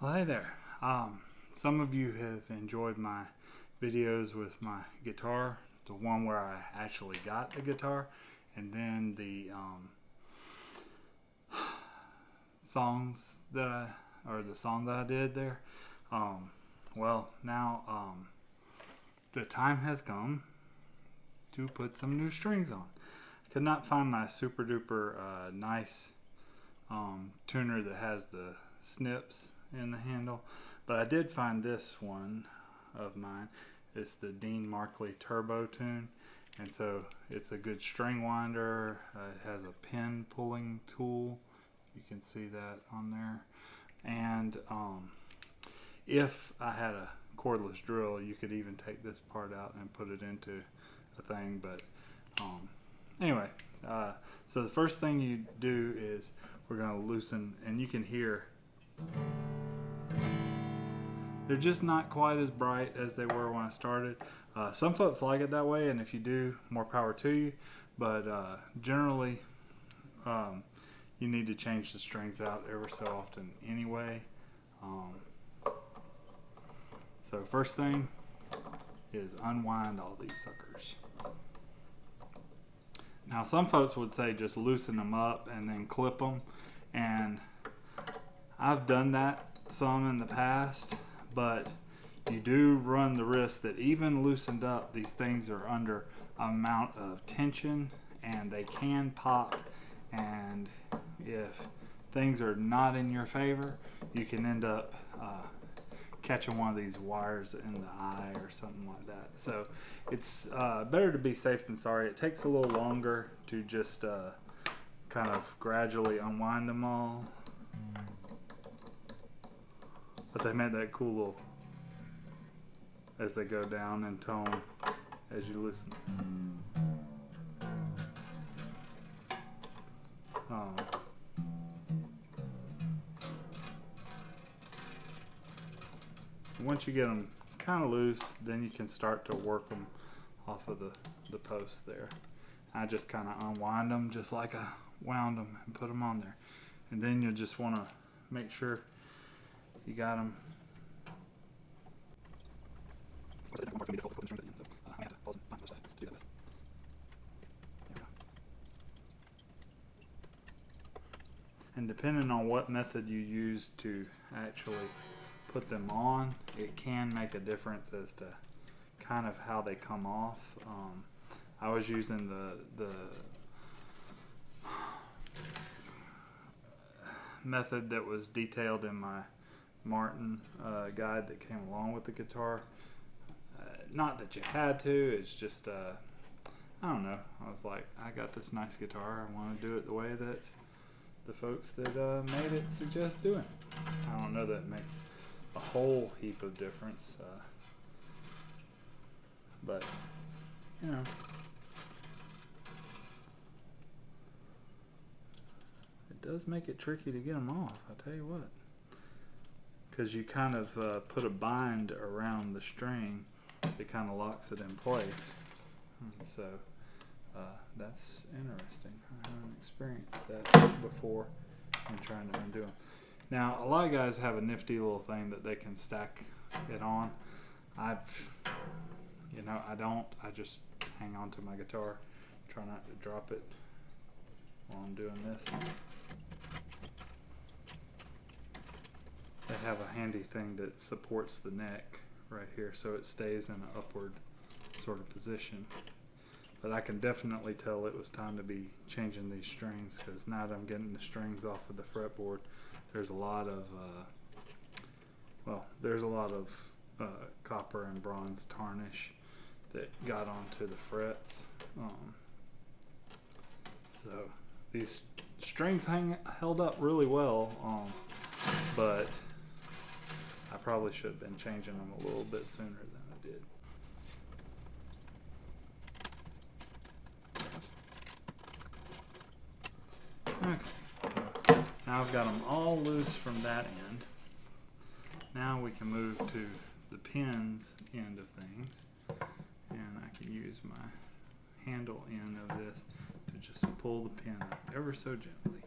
Well, hey there. Some of you have enjoyed my videos with my guitar, the one where I actually got the guitar, and then the songs that the song that I did there. Well, now the time has come to put some new strings on. I could not find my super duper nice tuner that has the snips in the handle, but I did find this one of mine. It's the Dean Markley Turbo Tune, and so it's a good string winder. It has a pin pulling tool, you can see that on there, and if I had a cordless drill, you could even take this part out and put it into a thing. But anyway, so the first thing you do is we're going to loosen, and you can hear they're just not quite as bright as they were when I started. Some folks like it that way, and if you do, more power to you. But generally, you need to change the strings out ever so often anyway. So first thing is unwind all these suckers. Now some folks would say just loosen them up and then clip them, and I've done that some in the past, but you do run the risk that even loosened up, these things are under amount of tension and they can pop, and if things are not in your favor, you can end up catching one of these wires in the eye or something like that. So it's better to be safe than sorry. It takes a little longer to just kind of gradually unwind them all. But they made that cool little, as they go down in tone as you listen. Once you get them kind of loose, then you can start to work them off of the post there. I just kind of unwind them just like I wound them and put them on there. And then you'll just want to make sure you got them. And depending on what method you use to actually put them on, it can make a difference as to kind of how they come off. I was using the method that was detailed in my Martin guide that came along with the guitar. Not that you had to, it's just I don't know, I was like, I got this nice guitar, I want to do it the way that the folks that made it suggest doing. I don't know that it makes a whole heap of difference, but you know, it does make it tricky to get them off, I tell you what, because you kind of put a bind around the string that kind of locks it in place. And so that's interesting. I haven't experienced that before in trying to undo them. Now, a lot of guys have a nifty little thing that they can stack it on. I don't. I just hang on to my guitar, try not to drop it while I'm doing this. They have a handy thing that supports the neck right here, so it stays in an upward sort of position. But I can definitely tell it was time to be changing these strings, because now that I'm getting the strings off of the fretboard, there's a lot of copper and bronze tarnish that got onto the frets. So these strings held up really well, but I probably should have been changing them a little bit sooner than I did. Okay, so now I've got them all loose from that end. Now we can move to the pins end of things, and I can use my handle end of this to just pull the pin up ever so gently.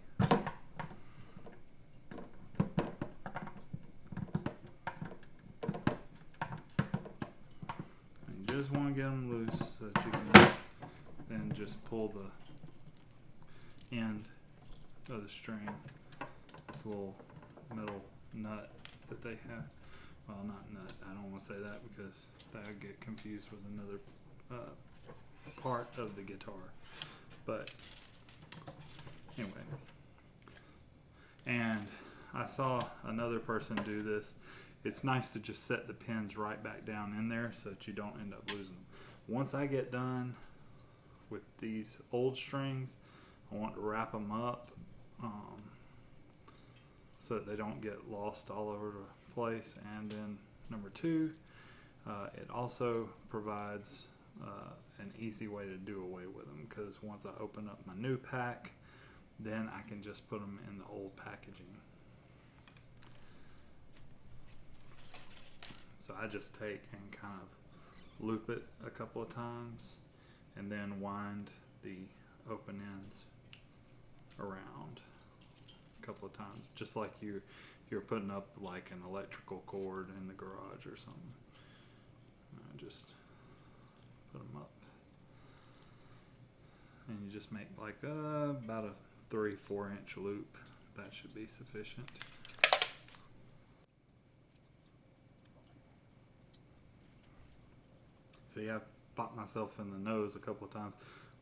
get them loose so that you can then just pull the end of the string. This little metal nut that they have. Well, not nut. I don't want to say that because that would get confused with another part of the guitar. But anyway, and I saw another person do this. It's nice to just set the pins right back down in there so that you don't end up losing them. Once I get done with these old strings, I want to wrap them up so that they don't get lost all over the place. And then number two, it also provides an easy way to do away with them, because once I open up my new pack, then I can just put them in the old packaging. So I just take and kind of loop it a couple of times and then wind the open ends around a couple of times, just like you're putting up like an electrical cord in the garage or something. Just put them up, and you just make like about a 3-4 inch loop. That should be sufficient. See, I've popped myself in the nose a couple of times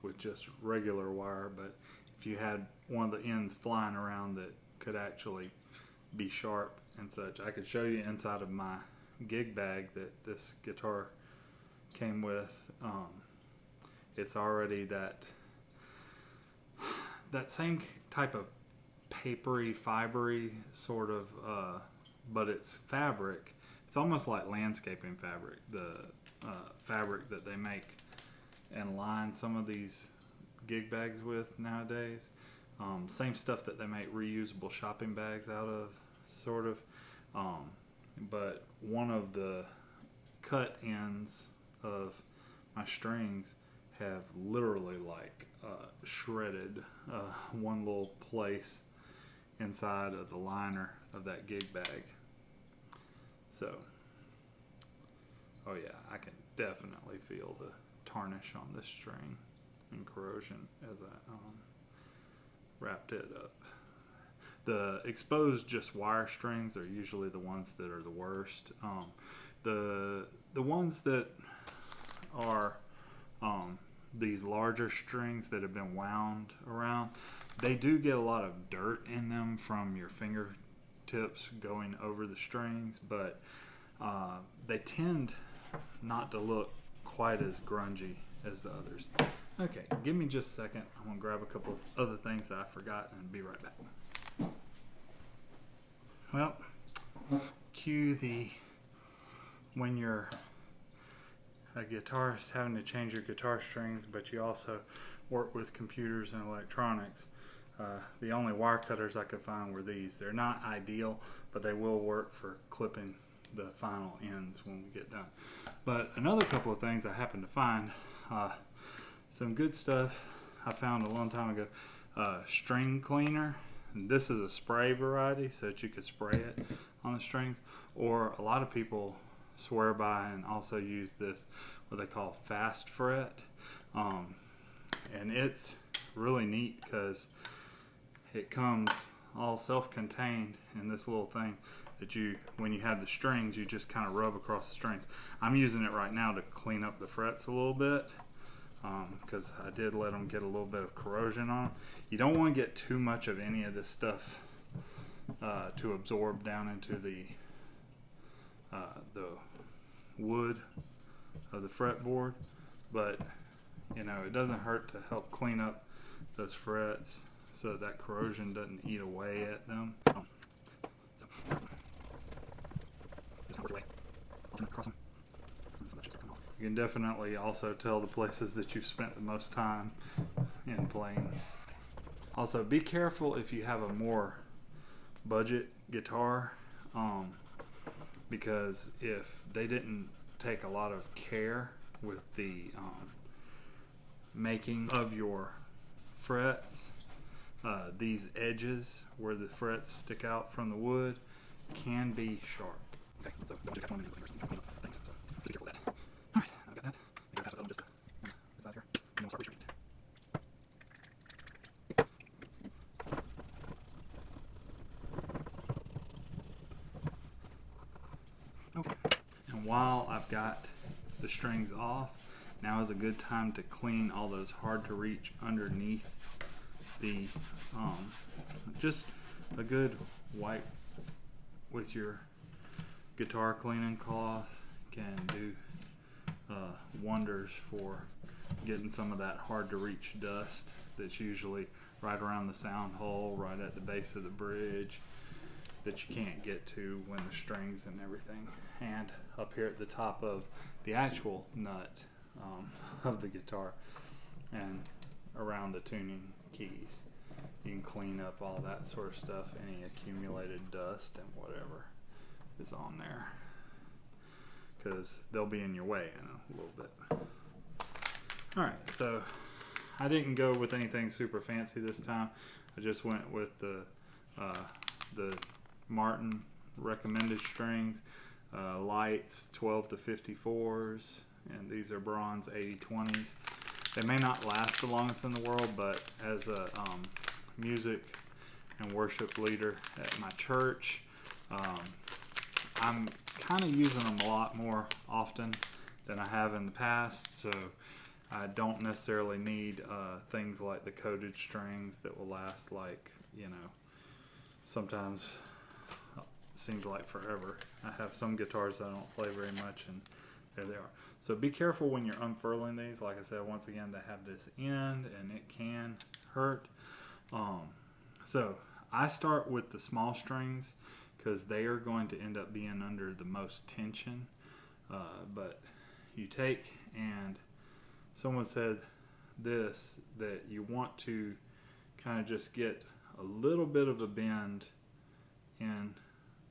with just regular wire, but if you had one of the ends flying around that could actually be sharp and such, I could show you inside of my gig bag that this guitar came with. It's already that same type of papery, fibery sort of, but it's fabric. It's almost like landscaping fabric, the fabric that they make and line some of these gig bags with nowadays. Same stuff that they make reusable shopping bags out of, sort of. But one of the cut ends of my strings have literally like shredded one little place inside of the liner of that gig bag. So, oh yeah, I can definitely feel the tarnish on this string and corrosion as I wrapped it up. The exposed just wire strings are usually the ones that are the worst. The ones that are these larger strings that have been wound around, they do get a lot of dirt in them from your fingertips going over the strings, but they tend not to look quite as grungy as the others. Okay, give me just a second. I'm going to grab a couple of other things that I forgot and be right back. Well, cue the when you're a guitarist having to change your guitar strings, but you also work with computers and electronics. The only wire cutters I could find were these. They're not ideal, but they will work for clipping the final ends when we get done. But another couple of things I happened to find, some good stuff I found a long time ago. String cleaner. And this is a spray variety, so that you could spray it on the strings. Or a lot of people swear by and also use this, what they call fast fret. And it's really neat because it comes all self-contained in this little thing that you, when you have the strings, you just kind of rub across the strings. I'm using it right now to clean up the frets a little bit, because I did let them get a little bit of corrosion on them. You don't want to get too much of any of this stuff to absorb down into the wood of the fretboard, but you know, it doesn't hurt to help clean up those frets so that corrosion doesn't eat away at them. You can definitely also tell the places that you've spent the most time in playing. Also, be careful if you have a more budget guitar, because if they didn't take a lot of care with the making of your frets, these edges where the frets stick out from the wood can be sharp. Okay, so don't you have 1 minute. Thanks. So be careful with that. All right, I got that. And while I've got the strings off, now is a good time to clean all those hard to reach underneath the, just a good wipe with your guitar cleaning cloth can do wonders for getting some of that hard to reach dust that's usually right around the sound hole, right at the base of the bridge, that you can't get to when the strings and everything, and up here at the top of the actual nut of the guitar and around the tuning keys. You can clean up all that sort of stuff, any accumulated dust and whatever is on there, because they'll be in your way in a little bit. Alright, so I didn't go with anything super fancy this time. I just went with the Martin recommended strings, lights 12 to 54s, and these are bronze 80-20s. They may not last the longest in the world, but as a music and worship leader at my church, I'm kind of using them a lot more often than I have in the past, so I don't necessarily need things like the coated strings that will last, like, you know, sometimes it seems like forever. I have some guitars that I don't play very much, and there they are. So be careful when you're unfurling these. Like I said, once again, they have this end and it can hurt. So I start with the small strings because they are going to end up being under the most tension. But you take, and someone said this, that you want to kind of just get a little bit of a bend in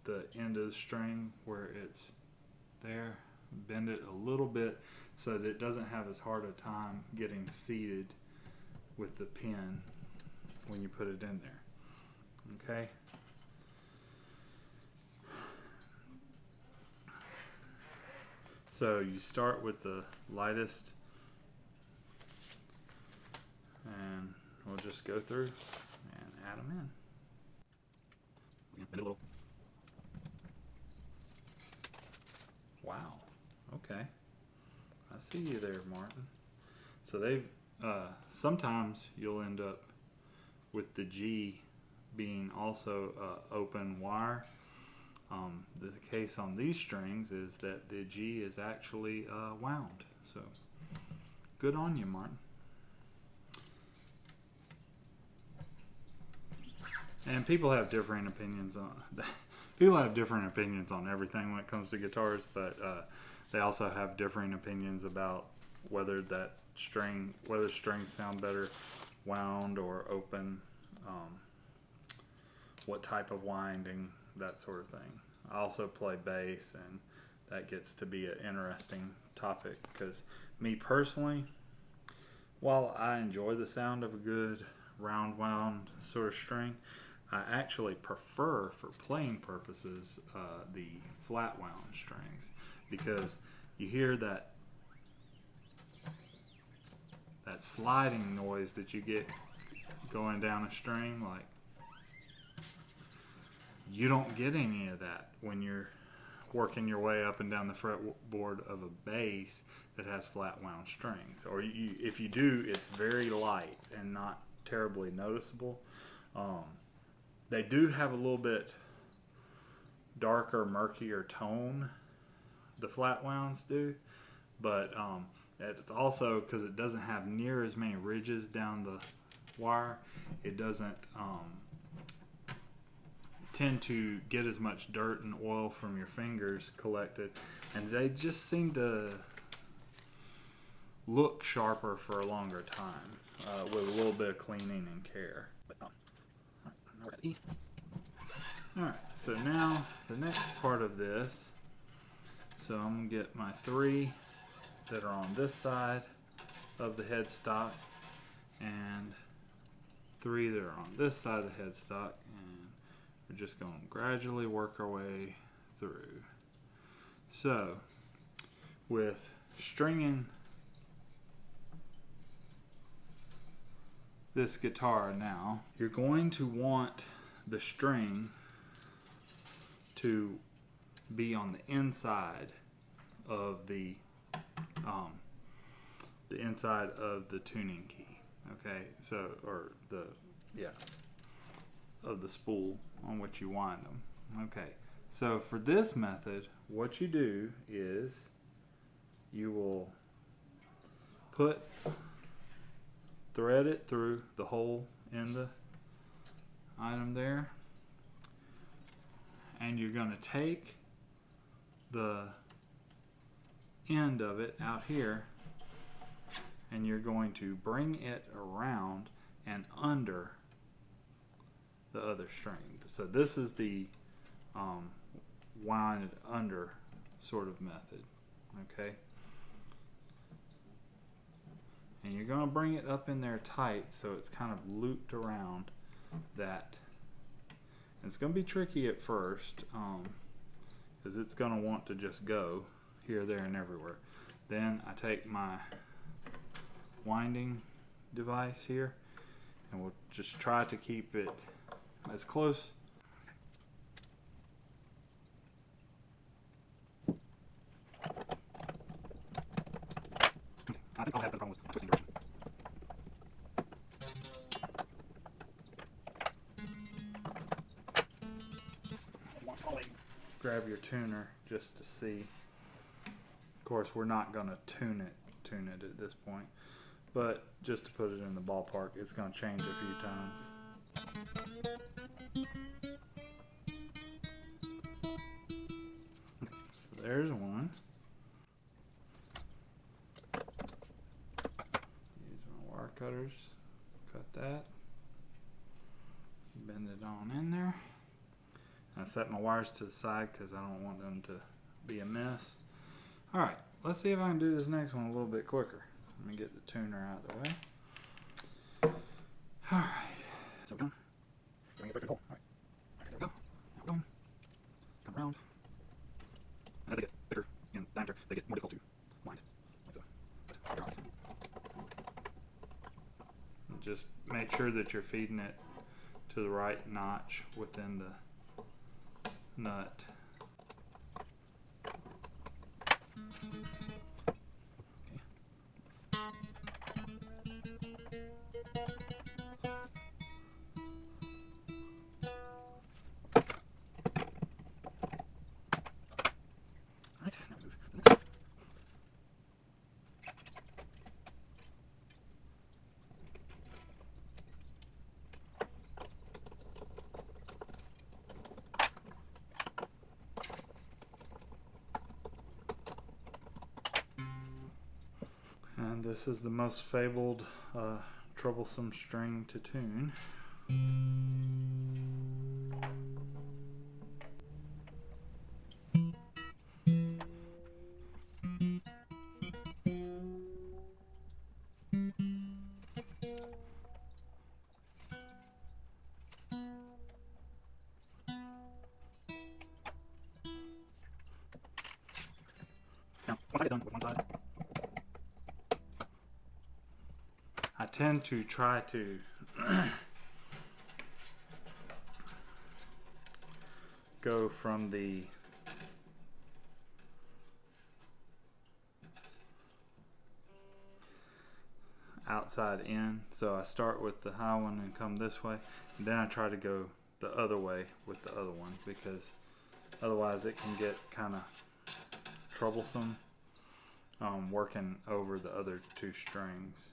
the end of the string where it's there. Bend it a little bit so that it doesn't have as hard a time getting seated with the pin when you put it in there. Okay? So you start with the lightest, and we'll just go through and add them in. Bend it a little. Wow. Okay. I see you there, Martin. So they've sometimes you'll end up with the G being also open wire. The case on these strings is that the G is actually wound. So good on you, Martin. And people have differing opinions on everything when it comes to guitars, but they also have differing opinions about whether strings sound better wound or open, what type of winding, that sort of thing. I also play bass, and that gets to be an interesting topic because me personally, while I enjoy the sound of a good round wound sort of string, I actually prefer, for playing purposes, the flat wound strings, because you hear that sliding noise that you get going down a string. Like, you don't get any of that when you're working your way up and down the fretboard of a bass that has flat wound strings. Or if you do, it's very light and not terribly noticeable. They do have a little bit darker, murkier tone, the flat wounds do, but it's also because it doesn't have near as many ridges down the wire. It doesn't tend to get as much dirt and oil from your fingers collected, and they just seem to look sharper for a longer time with a little bit of cleaning and care. Alright, so now the next part of this, so I'm going to get my 3 that are on this side of the headstock and 3 that are on this side of the headstock, and we're just going to gradually work our way through. So with stringing this guitar now, you're going to want the string to be on the inside of the inside of the tuning key. Okay, so of the spool on which you wind them. Okay, so for this method, what you do is you will thread it through the hole in the item there, and you're going to take the end of it out here, and you're going to bring it around and under the other string. So this is the wind it under sort of method. Okay, and you're going to bring it up in there tight so it's kind of looped around that. And it's going to be tricky at first because it's going to want to just go here, there, and everywhere. Then I take my winding device here, and we'll just try to keep it as close. I think I'll have the problem with twisting direction. Grab your tuner just to see. Of course, we're not going to tune it at this point, but just to put it in the ballpark, it's going to change a few times. So there's one. Use my wire cutters, cut that, bend it on in there. I set my wires to the side because I don't want them to be a mess. Alright, let's see if I can do this next one a little bit quicker. Let me get the tuner out of the way. Alright, so come. Bring it back to the hole. Alright, there we go. Now we're going. Come around. As they get thicker and diameter, they get more difficult to wind. Like so. And just make sure that you're feeding it to the right notch within the nut. Alright, now we move to the next one. And this is the most fabled troublesome string to tune. Now, once I get done with one side, I tend to try to go from the outside in. So I start with the high one and come this way, and then I try to go the other way with the other one, because otherwise it can get kind of troublesome working over the other two strings.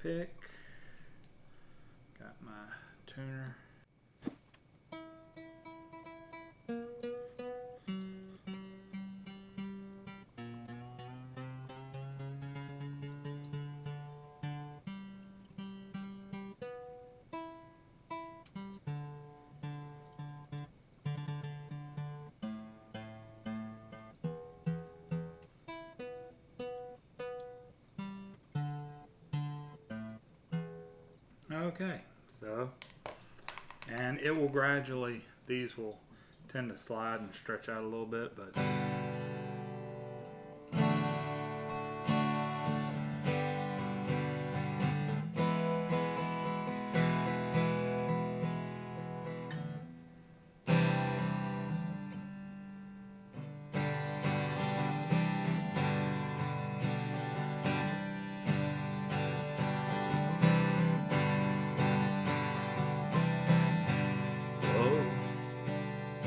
pick. Got my tuner. Okay, so, and it will gradually, these will tend to slide and stretch out a little bit, but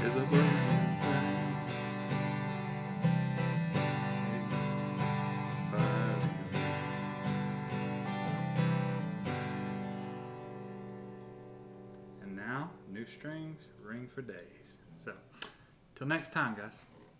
is a burning flame. And now, new strings ring for days. So, till next time, guys.